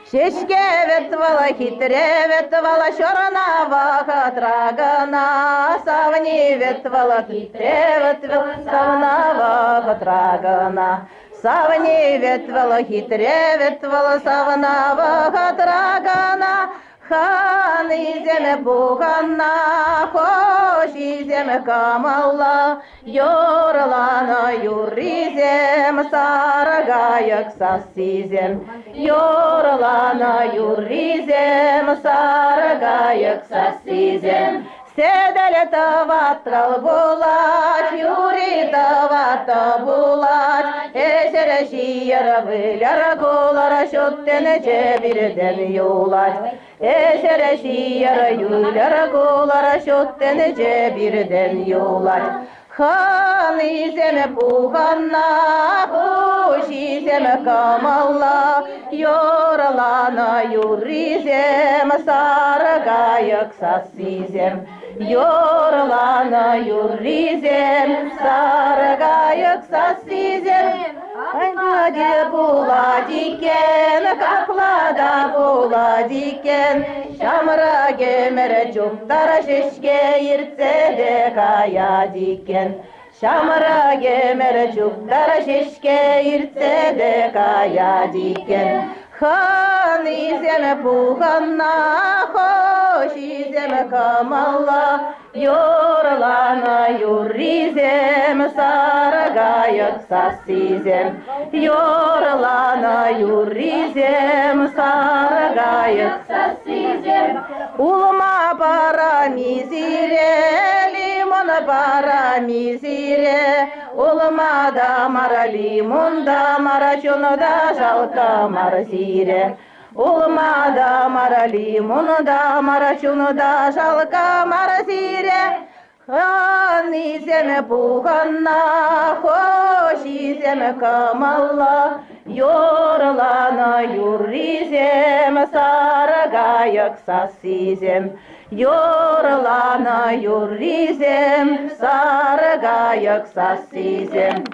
Шешке ветвала, хитре ветвала, черного хатрагана. Савни ветвала, хитре ветвала, савного хатрагана. Савни ветвала, хитре ветвала, савного хатрагана. Хан иземе буганна, хош иземе камалла, Йорлана юризем, сарагаяк сасизем. Йорлана юризем, сарагаяк сасизем. Седеле таваткал булат, юри тавата булат, эсере шияра виляра кулара, шуттене чебирден юлат. Эсере шияра юляра кулара, шуттене чебирден юлат. Хан иземе пуханна, хуш иземе камалла, Йорлана юризем, сарагаяк сасизем. Йорлана юризем, сарагаяк сасизем. Айнаде буладикен, каплада буладикен, Шамра кемере чуптара шешке иртседе каядикен. Шамра кемере чуптара шешке иртседе каядикен. Хан иземе пуханна, хош иземе камалла, Йорлана юризем, сарагаяк сасизем. Йорлана юризем, сарагаяк сасизем. Улма пара мизире, лимон пара мизире, улма да мара лимон да мара чунда жалка марзире. Улма да мара лимон да мара чунда жалка марзире. Хан иземе пуханна, хош иземе камалла, Йорлана юризем, сарагаяк сасизем. Йорлана юризем, сарагаяк сасизем.